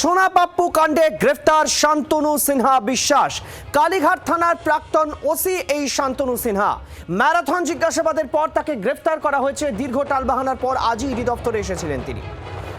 সোনা পাপ্পু কাণ্ডে গ্রেফতার শান্তনু সিনহা বিশ্বাস। কালীঘাট থানার প্রাক্তন ওসি এই শান্তনু সিনহা। ম্যারাথন জিজ্ঞাসাবাদের পর তাকে গ্রেফতার করা হয়েছে। দীর্ঘ টালবাহানার পর আজই ইডি দপ্তরে এসেছিলেন তিনি।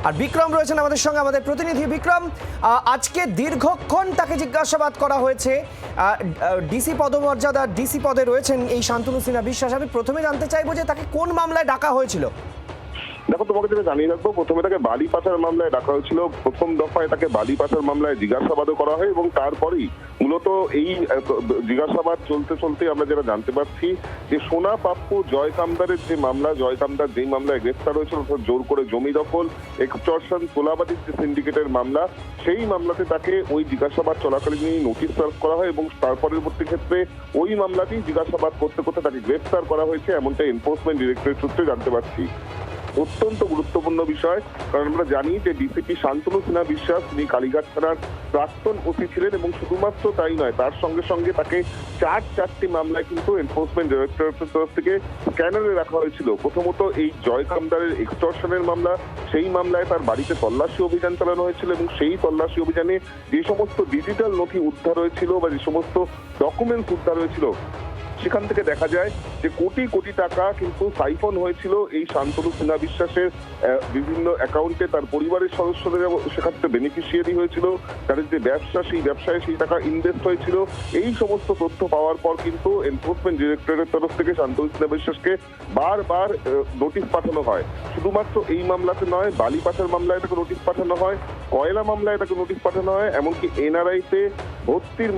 আর বিক্রম রয়েছেন আমাদের সঙ্গে, আমাদের প্রতিনিধি বিক্রম। আজকে দীর্ঘক্ষণ তাকে জিজ্ঞাসাবাদ করা হয়েছে। ডিসি পদমর্যাদা ডিসি পদে রয়েছেন এই শান্তনু সিনহা বিশ্বাস। আমি প্রথমে জানতে চাইবো যে তাকে কোন মামলায় ডাকা হয়েছিল? দেখো, তোমাকে যেটা জানিয়ে রাখবো, প্রথমে তাকে বালি পাচার মামলায় ডাকা হয়েছিল। প্রথম দফায় তাকে বালি পাচার মামলায় জিজ্ঞাসাবাদও করা হয় এবং তারপরেই মূলত এই জিজ্ঞাসাবাদ চলতে চলতে আমরা যেটা জানতে পারছি যে সোনা পাপ্পু জয় কামদারের যে মামলা, জয় কামদার যেই মামলায় গ্রেফতার হয়েছিল অর্থাৎ জোর করে জমি দখল, এক্সটর্শন, তোলাবাজির যে সিন্ডিকেটের মামলা, সেই মামলাতে তাকে ওই জিজ্ঞাসাবাদ চলাকালীনই নোটিশ সার্ভ করা হয় এবং তার পরবর্তী ক্ষেত্রে ওই মামলাতেই জিজ্ঞাসাবাদ করতে করতে তাকে গ্রেফতার করা হয়েছে, এমনটা এনফোর্সমেন্ট ডিরেক্টরেট সূত্রে জানতে পারছি। অত্যন্ত গুরুত্বপূর্ণ বিষয়, কারণ আমরা জানি যে ডিসিপি শান্তনু সিনহা বিশ্বাস তিনি কালীঘাট থানার প্রাক্তন ওসি ছিলেন এবং শুধুমাত্র তাই নয়, তার সঙ্গে সঙ্গে তাকে চারটি মামলায় কিন্তু এনফোর্সমেন্ট ডিরেক্টরেটের তরফ থেকে স্ক্যানারে রাখা হয়েছিল। প্রথমত এই জয় কামদারের এক্সটর্শনের মামলা, সেই মামলায় তার বাড়িতে তল্লাশি অভিযান চালানো হয়েছিল এবং সেই তল্লাশি অভিযানে যে সমস্ত ডিজিটাল নথি উদ্ধার হয়েছিল বা যে সমস্ত ডকুমেন্টস উদ্ধার হয়েছিল, সেখান থেকে দেখা যায় যে কোটি কোটি টাকা কিন্তু সাইফন হয়েছিল এই শান্তনু সিনহা বিশ্বাসের বিভিন্ন অ্যাকাউন্টে। তার পরিবারের সদস্যদের সেখান থেকে বেনিফিশিয়ারি হয়েছিল, তাদের যে ব্যবসা, সেই ব্যবসায় সেই টাকা ইনভেস্ট হয়েছিল। এই সমস্ত তথ্য পাওয়ার পর কিন্তু এনফোর্সমেন্ট ডিরেক্টরেটের তরফ থেকে শান্তনু সিনহা বিশ্বাসকে বারবার নোটিশ পাঠানো হয়। শুধুমাত্র এই মামলাতে নয়, বালি পাচার মামলায় তাকে নোটিশ পাঠানো হয়, কয়লা মামলায় তাকে নোটিশ পাঠানো হয়, এমনকি এনআরআইতে ভর্তির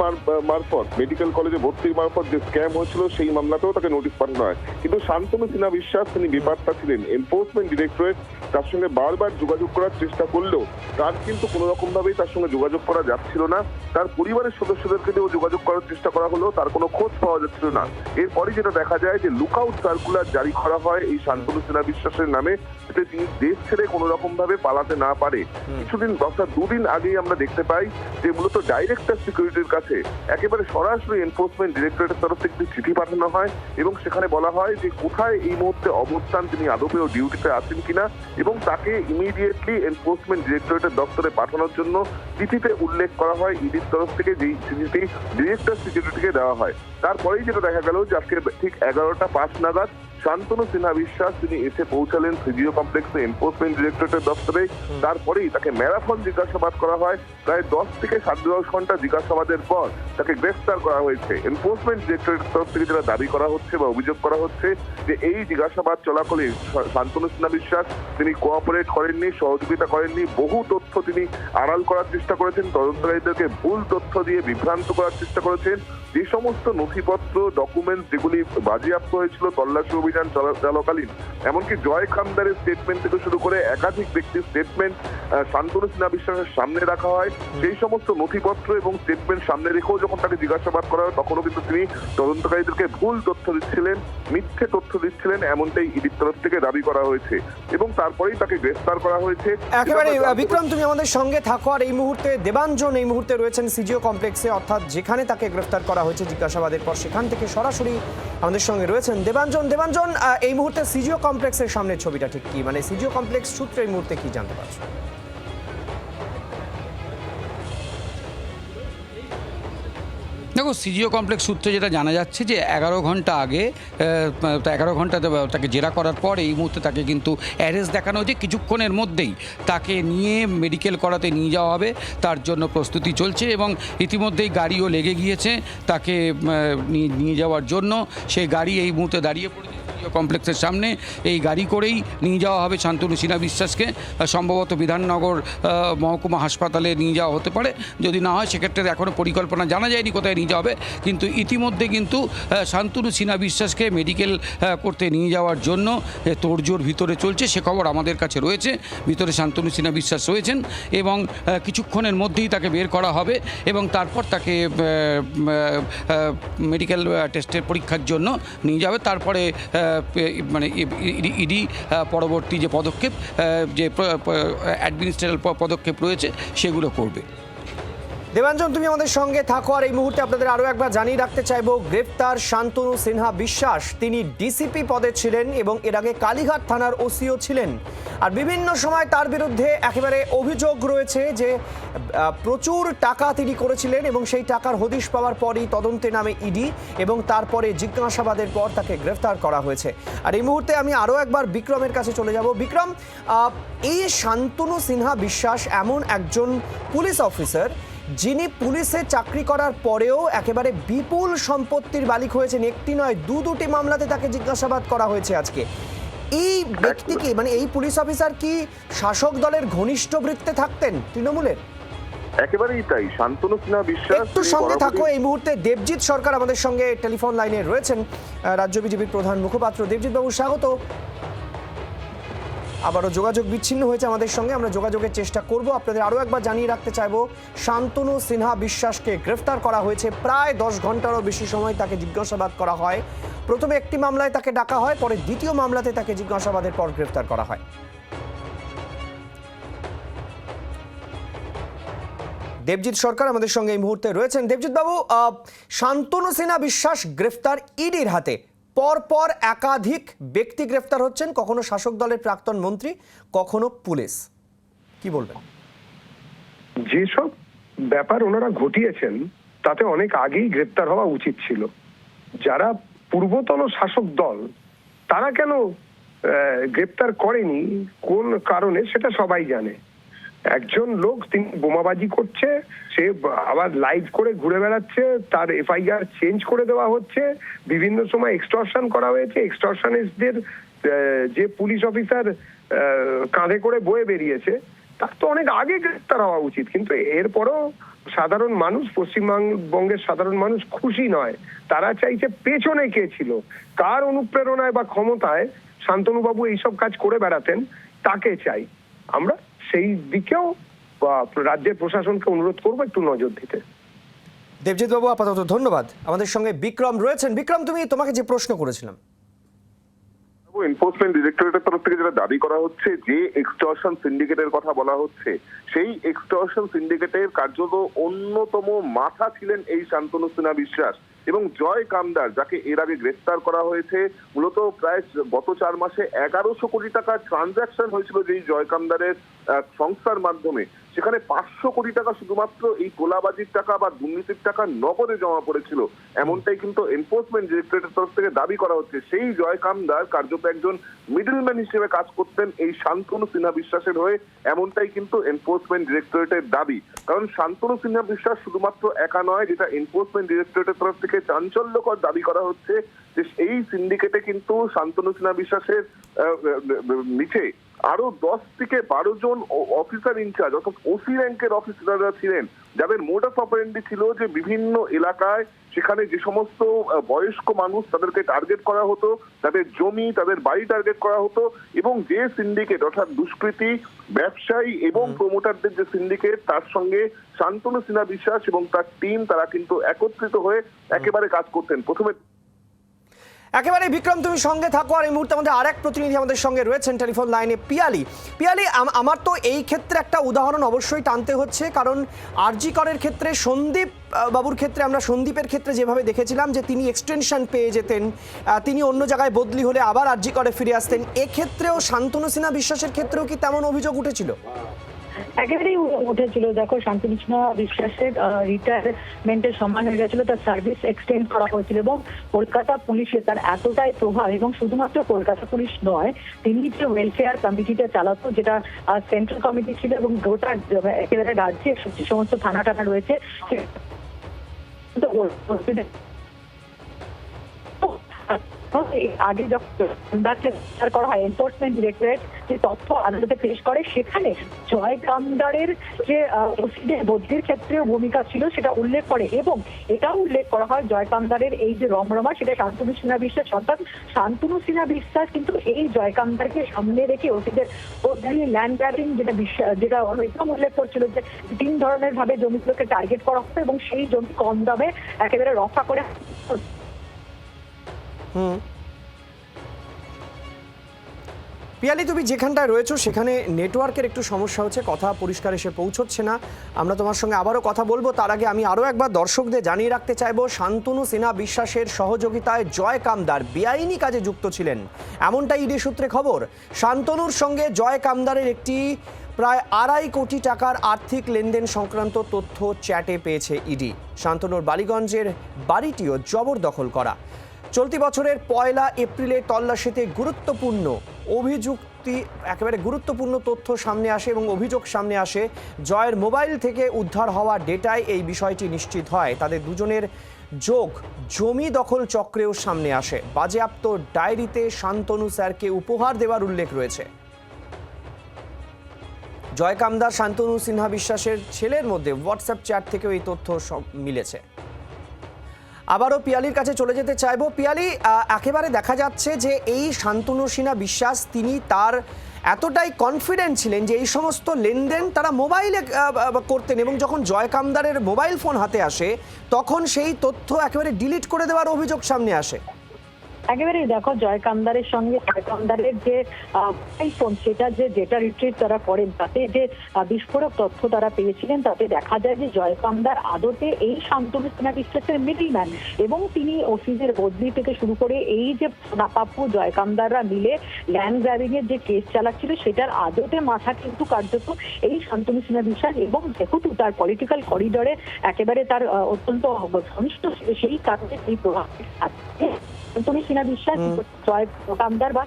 মারফত, মেডিকেল কলেজে ভর্তির মারফত যে স্ক্যাম হয়েছিল সেই মামলাতেও তাকে নোটিশ পাঠানো হয়। কিন্তু শান্তনু সিনহা বিশ্বাস তিনি বেপাত্তা ছিলেন। এনফোর্সমেন্ট ডিরেক্টরেট তার সঙ্গে বারবার যোগাযোগ করার চেষ্টা করলেও তার কিন্তু কোনো রকম ভাবেই তার সঙ্গে যোগাযোগ করা যাচ্ছিল না। তার পরিবারের সদস্যদেরকে দিয়েও যোগাযোগ করার চেষ্টা করা হলেও তার কোনো খোঁজ পাওয়া যাচ্ছিল না। এরপরই যেটা দেখা যায় যে লুকআউট সার্কুলার জারি করা হয় এই শান্তনু সিনহা বিশ্বাসের নামে, যাতে তিনি দেশ ছেড়ে কোনো রকম ভাবে পালাতে না পারে। কিছুদিন অর্থাৎ দুদিন আগেই আমরা দেখতে পাই যে মূলত ডাইরেক্টর সিকিউরিটির কাছে একেবারে সরাসরি এনফোর্সমেন্ট ডিরেক্টরেটের তরফ থেকে চিঠি পাঠানো হয় এবং সেখানে বলা হয় যে কোথায় এই মুহূর্তে অবস্থান, তিনি আদপেও ডিউটিতে আছেন কিনা, এবং তাকে ইমিডিয়েটলি এনফোর্সমেন্ট ডিরেক্টরেটের দপ্তরে পাঠানোর জন্য চিঠিতে উল্লেখ করা হয় ইডির তরফ থেকে, যেই চিঠিটি ডিরেক্টর সিকিউরিটিকে দেওয়া হয়। তারপরেই যেটা দেখা গেল যে আজকে ঠিক 11টা 5 নাগাদ শান্তনু সিনহা বিশ্বাস তিনি এসে পৌঁছালেন সিজিও কমপ্লেক্সে এনফোর্সমেন্ট ডিরেক্টরেটের দপ্তরে। তারপরেই তাকে ম্যারাথন জিজ্ঞাসাবাদ করা হয়। প্রায় 10 থেকে 10.5 ঘন্টা জিজ্ঞাসাবাদের পর তাকে গ্রেফতার করা হয়েছে। এনফোর্সমেন্ট ডিরেক্টরেটের তরফ থেকে যেটা দাবি করা হচ্ছে বা অভিযোগ করা হচ্ছে যে এই জিজ্ঞাসাবাদ চলাকালে শান্তনু সিনহা বিশ্বাস তিনি কোঅপারেট করেননি, সহযোগিতা করেননি, বহু তথ্য তিনি আড়াল করার চেষ্টা করেছেন, তদন্তকারীদেরকে ভুল তথ্য দিয়ে বিভ্রান্ত করার চেষ্টা করেছেন। যে সমস্ত নথিপত্র, ডকুমেন্টস যেগুলি বাজেয়াপ্ত হয়েছিল তল্লাশি অভিযান চলাকালীন, এমনকি জয় কামদারের স্টেটমেন্ট থেকে শুরু করে একাধিক ব্যক্তির স্টেটমেন্ট শান্তনু সিনহা বিশ্বাসের সামনে রাখা হয়। সেই সমস্ত নথিপত্র এবং স্টেটমেন্ট সামনে রেখেও যখন তাকে জিজ্ঞাসাবাদ করা হয় তখনও কিন্তু তিনি তদন্তকারীদেরকে ভুল তথ্য দিচ্ছিলেন, মিথ্যে তথ্য দিচ্ছিলেন, এমনটাই ইডির তরফ থেকে দাবি করা হয়েছে এবং তারপরেই তাকে গ্রেফতার করা হয়েছে। একেবারে বিক্রম, তুমি আমাদের সঙ্গে থাকো। আর এই মুহূর্তে দেবাঞ্জন এই মুহূর্তে রয়েছেন সিজিও কমপ্লেক্সে, অর্থাৎ যেখানে তাকে গ্রেফতার করা হয়েছে জিজ্ঞাসাবাদের পর, সেখান থেকে সরাসরি আমাদের সঙ্গে রয়েছেন দেবাঞ্জন। এই মুহূর্তে সিজিও কমপ্লেক্সের সামনে ছবিটা ঠিক কি, মানে সিজিও কমপ্লেক্স সূত্রে এই মুহূর্তে কি জানতে পারছো? দেখো, সিজিও কমপ্লেক্স সূত্রে যেটা জানা যাচ্ছে যে 11 ঘন্টা আগে 11 ঘন্টা তাকে জেরা করার পর এই মুহূর্তে তাকে কিন্তু অ্যারেস্ট দেখানো হয়েছে। কিছুক্ষণের মধ্যেই তাকে নিয়ে মেডিকেল করাতে নিয়ে যাওয়া হবে, তার জন্য প্রস্তুতি চলছে এবং ইতিমধ্যেই গাড়িও লেগে গিয়েছে তাকে নিয়ে যাওয়ার জন্য। সেই গাড়ি এই মুহূর্তে দাঁড়িয়ে পড়েছে কমপ্লেক্সের সামনে। এই গাড়ি করেই নিয়ে যাওয়া হবে শান্তনু সিনহা বিশ্বাসকে। সম্ভবত বিধাননগর মহকুমা হাসপাতালে নিয়ে যাওয়া হতে পারে, যদি না হয় সেক্ষেত্রে এখনও পরিকল্পনা জানা যায়নি কোথায় নিয়ে যাওয়া হবে। কিন্তু ইতিমধ্যে কিন্তু শান্তনু সিনহা বিশ্বাসকে মেডিকেল করতে নিয়ে যাওয়ার জন্য তোড়জোড় ভিতরে চলছে, সে খবর আমাদের কাছে রয়েছে। ভিতরে শান্তনু সিনহা বিশ্বাস রয়েছেন এবং কিছুক্ষণের মধ্যেই তাকে বের করা হবে এবং তারপর তাকে মেডিকেল টেস্টের পরীক্ষার জন্য নিয়ে যাবে। তারপরে মানে ইডি পরবর্তী যে পদক্ষেপ, যে অ্যাডমিনিস্ট্রেটিভ পদক্ষেপ রয়েছে সেগুলো করবে। দেবাঞ্জন, তুমি আমাদের সঙ্গে থাকো। আর এই মুহূর্তে আপনাদের আরও একবার জানিয়ে রাখতে চাইবো, গ্রেফতার শান্তনু সিনহা বিশ্বাস। তিনি ডিসিপি পদে ছিলেন এবং এর আগে কালীঘাট থানার ওসিও ছিলেন। আর বিভিন্ন সময় তার বিরুদ্ধে একেবারে অভিযোগ রয়েছে যে প্রচুর টাকা তিনি করেছিলেন এবং সেই টাকার হদিশ পাওয়ার পরই তদন্তে নামে ইডি এবং তারপরে জিজ্ঞাসাবাদের পর তাকে গ্রেফতার করা হয়েছে। আর এই মুহূর্তে আমি আরও একবার বিক্রমের কাছে চলে যাব। বিক্রম, এই শান্তনু সিনহা বিশ্বাস এমন একজন পুলিশ অফিসার যিনি পুলিশে চাকরি করার পরেও একেবারে বিপুল সম্পত্তির মালিক হয়েছেন। একটি নয়, দুটি মামলাতে তাকে জিজ্ঞাসাবাদ করা হয়েছে আজকে। এই ব্যক্তিকে, মানে এই পুলিশ অফিসার কি শাসক দলের ঘনিষ্ঠ বৃত্তে থাকতেন তৃণমূলের? একেবারেই তাই। শান্তনু সিনহা বিশ্বাস একটু সঙ্গে থাকো। এই মুহূর্তে দেবজিৎ সরকার আমাদের সঙ্গে টেলিফোন লাইনে রয়েছেন, রাজ্য বিজেপির প্রধান মুখপাত্র। দেবজিৎ বাবু, স্বাগত। আবারও যোগাযোগ বিচ্ছিন্ন হয়েছে আমাদের সঙ্গে, আমরা যোগাযোগের চেষ্টা করব। আপনাদের আরও একবার জানিয়ে রাখতে চাইব, শান্তনু সিনহা বিশ্বাসকে গ্রেফতার করা হয়েছে। প্রায় 10 ঘন্টারও বেশি সময় তাকে জিজ্ঞাসাবাদ করা হয়। প্রথমে একটি মামলায় তাকে ডাকা হয়, পরে দ্বিতীয় মামলাতে তাকে জিজ্ঞাসাবাদের পর গ্রেফতার করা হয়। দেবজিৎ সরকার আমাদের সঙ্গে এই মুহূর্তে রয়েছেন। দেবজিৎ বাবু, শান্তনু সিনহা বিশ্বাস গ্রেফতার ইডির হাতে। পরপর একাধিক ব্যক্তি গ্রেফতার হচ্ছেন, কখনো শাসক দলের প্রাক্তন মন্ত্রী, কখনো পুলিশ। কি বলবেন? যেসব ব্যাপার ওনারা ঘটিয়েছেন তাতে অনেক আগেই গ্রেপ্তার হওয়া উচিত ছিল। যারা পূর্বতন শাসক দল তারা কেন গ্রেপ্তার করেনি, কোন কারণে, সেটা সবাই জানে। একজন লোক তিনি বোমাবাজি করছে, সে আবার লাইভ করে ঘুরে বেড়াচ্ছে, তার এফআইআর চেঞ্জ করে দেওয়া হচ্ছে, বিভিন্ন সময় এক্সটর্শন করা হয়েছে। এক্সটর্শনিস্টদের যে পুলিশ অফিসার কাঁধে করে বয়ে বেরিয়েছে, তার তো অনেক আগে গ্রেপ্তার হওয়া উচিত। কিন্তু এরপরও সাধারণ মানুষ, পশ্চিমবঙ্গের সাধারণ মানুষ খুশি নয়। তারা চাইছে পেছনে কে ছিল, কার অনুপ্রেরণায় বা ক্ষমতায় শান্তনুবাবু এইসব কাজ করে বেড়াতেন, তাকে চাই। আমরা সেই দিকেও রাজ্যের প্রশাসনকে অনুরোধ করবো একটু নজর দিতে। দেবজিৎ বাবু, আপাতত ধন্যবাদ। আমাদের সঙ্গে বিক্রম রয়েছেন। বিক্রম, তোমাকে যে প্রশ্ন করেছিলাম, এনফোর্সমেন্ট ডিরেক্টরেটের তরফ থেকে যেটা দাবি করা হচ্ছে, যে এক্সটর্শন সিন্ডিকেটের কথা বলা হচ্ছে, সেই এক্সটর্শন সিন্ডিকেটের কার্যত অন্যতম মাথা ছিলেন এই শান্তনু সিনহা বিশ্বাস এবং জয় কামদার, যাকে এর আগে গ্রেফতার করা হয়েছে। মূলত প্রায় গত 4 মাসে 1100 কোটি টাকার ট্রানজাকশন হয়েছিল যেই জয় কামদারের সংস্থার মাধ্যমে। সেখানে 500 কোটি টাকা শুধুমাত্র এই গোলাবাজির টাকা বা দুর্নীতির টাকা নগদে জমা পড়েছিল, এমনটাই কিন্তু এনফোর্সমেন্ট ডিরেক্টরেটের তরফ থেকে দাবি করা হচ্ছে। সেই জয় কামদার কার্যত একজন মিডলম্যান হিসেবে কাজ করতেন এই শান্তনু সিনহা বিশ্বাসের হয়ে, এমনটাই কিন্তু এনফোর্সমেন্ট ডিরেক্টরেটের দাবি। কারণ শান্তনু সিনহা বিশ্বাস শুধুমাত্র একা নয়, যেটা এনফোর্সমেন্ট ডিরেক্টরেটের তরফ থেকে চাঞ্চল্যকর দাবি করা হচ্ছে যে এই সিন্ডিকেটে কিন্তু শান্তনু সিনহা বিশ্বাসের নিচে আরো 10 থেকে 12 জন অফিসার ইনচার্জ, অর্থাৎ ওসি র্যাঙ্কের অফিসাররা ছিলেন, যাদের মোডাস অপারেন্ডি ছিল যে বিভিন্ন এলাকায় সেখানে যে সমস্ত বয়স্ক মানুষ তাদেরকে টার্গেট করা হতো, তাদের জমি, তাদের বাড়ি টার্গেট করা হতো, এবং যে সিন্ডিকেট অর্থাৎ দুষ্কৃতী, ব্যবসায়ী এবং প্রমোটারদের যে সিন্ডিকেট, তার সঙ্গে শান্তনু সিনহা বিশ্বাস এবং তার টিম, তারা কিন্তু একত্রিত হয়ে একেবারে কাজ করতেন। প্রথমে একেবারে বিক্রম, তুমি সঙ্গে থাকো। আর এই মুহূর্তে আমাদের আরেক প্রতিনিধি আমাদের সঙ্গে রয়েছেন টেলিফোন লাইনে, পিয়ালি। আমার তো এই ক্ষেত্রে একটা উদাহরণ অবশ্যই টানতে হচ্ছে, কারণ আরজি করের ক্ষেত্রে সন্দীপ বাবুর ক্ষেত্রে, আমরা সন্দীপের ক্ষেত্রে যেভাবে দেখেছিলাম যে তিনি এক্সটেনশন পেয়ে যেতেন, তিনি অন্য জায়গায় বদলি হলে আবার আরজি করে ফিরে আসতেন, এক্ষেত্রেও শান্তনু সিনহা বিশ্বাসের ক্ষেত্রেও কি তেমন অভিযোগ উঠেছিল? একেবারেই উঠেছিল। দেখো, শান্তনু সিনহা বিশ্বাসের রিটায়ারমেন্টের সময় হয়ে গেছিল, তার সার্ভিস এক্সটেন্ড করা হয়েছিল এবং কলকাতা পুলিশে তার এতটাই প্রভাব, এবং শুধুমাত্র কলকাতা পুলিশ নয়, তিনি যে ওয়েলফেয়ার কমিটিটা চালাতো, যেটা সেন্ট্রাল কমিটি ছিল, এবং গোটা একেবারে রাজ্যে যে সমস্ত থানা টানা রয়েছে আগে যখন করা হয়, এনফোর্সমেন্ট ডিরেক্টরেট যে তথ্য আদালতে পেশ করে, সেখানে জয় কামদারের যে ওসিদের বদলির ক্ষেত্রেও ভূমিকা ছিল সেটা উল্লেখ করে, এবং এটাও উল্লেখ করা হয় জয় কামদারের এই যে রমরমা, সেটা শান্তনু সিনহা বিশ্বাস, অর্থাৎ শান্তনু সিনহা বিশ্বাস কিন্তু এই জয় কামদারকে সামনে রেখে ওসিদের বদলি, ল্যান্ড গ্র্যাবিং, যেটা একদম উল্লেখ করছিল যে 3 ধরনের ভাবে জমিগুলোকে টার্গেট করা হতো এবং সেই জমি কম দামে একেবারে রক্ষা করে। পিয়ালি, তুমি যেখানটায় রয়েছো সেখানে নেটওয়ার্কের একটু সমস্যা হচ্ছে, কথা পরিষ্কার এসে পৌঁছচ্ছে না। আমরা তোমার সঙ্গে আবারও কথা বলবো, তার আগে আমি আরও একবার দর্শকদের জানিয়ে রাখতে চাইবো, শান্তনু সিনহা বিশ্বাসের সহযোগিতায় জয় কামদার বেআইনি কাজে যুক্ত ছিলেন, এমনটাই ইডি সূত্রে খবর। শান্তনুর সঙ্গে জয় কামদারের একটি প্রায় 2.5 কোটি টাকার আর্থিক লেনদেন সংক্রান্ত তথ্য চ্যাটে পেয়েছে ইডি। শান্তনুর বালিগঞ্জের বাড়িটিও জবরদখল করা। চলতি বছরের 1 এপ্রিলে তল্লাশিতে একেবারে গুরুত্বপূর্ণ তথ্য সামনে আসে এবং অভিযোগ সামনে আসে। জয়ের মোবাইল থেকে উদ্ধার হওয়া ডেটায় এই বিষয়টি নিশ্চিত হয়। তাদের দুজনের যোগ জমি দখল চক্রেও সামনে আসে। বাজেয়াপ্ত ডায়েরিতে শান্তনু স্যারকে উপহার দেওয়ার উল্লেখ রয়েছে। জয় কামদার শান্তনু সিনহা বিশ্বাসের ছেলের মধ্যে হোয়াটসঅ্যাপ চ্যাট থেকেও এই তথ্য মিলেছে। আবারও পিয়ালির কাছে চলে যেতে চাইবো। পিয়ালি, একেবারে দেখা যাচ্ছে যে এই শান্তনু সিনহা বিশ্বাস তিনি তার এতটাই কনফিডেন্ট ছিলেন যে এই সমস্ত লেনদেন তারা মোবাইলে করতেন, এবং যখন জয় কামদারের মোবাইল ফোন হাতে আসে তখন সেই তথ্য একেবারে ডিলিট করে দেওয়ার অভিযোগ সামনে আসে। একেবারেই দেখো, জয় কামদারের সঙ্গে জয় কামদারের যে ফোন, সেটা যে ডেটা রিট্রিভ তারা করেন, তাতে যে বিস্ফোরক তথ্য তারা পেয়েছিলেন, তাতে দেখা যায় যে জয় কামদার আদতে এই শান্তনু সিনহা বিশ্বাসের মিডলম্যান, এবং তিনি ওসিদের বদলি থেকে শুরু করে এই যে পাপ্পু জয় কামদাররা মিলে ল্যান্ড গ্র্যাবিং এর যে কেস চালাচ্ছিল, সেটার আদতে মাথা কিন্তু কার্যত এই শান্তনু সিনহা বিশ্বাস, এবং যেহেতু তার পলিটিক্যাল করিডরে একেবারে তার অত্যন্ত ঘনিষ্ঠ ছিল, সেই কারণে এই প্রভাব শান্তনু সিনহা বিশ্বাস জয় কামদার বা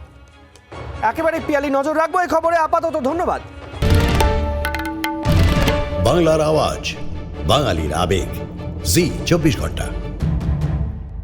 একেবারে পিয়ালি, নজর রাখবো এই খবরে। আপাতত ধন্যবাদ। বাংলার আওয়াজ, বাঙালির আবেগ, জি 24 ঘন্টা।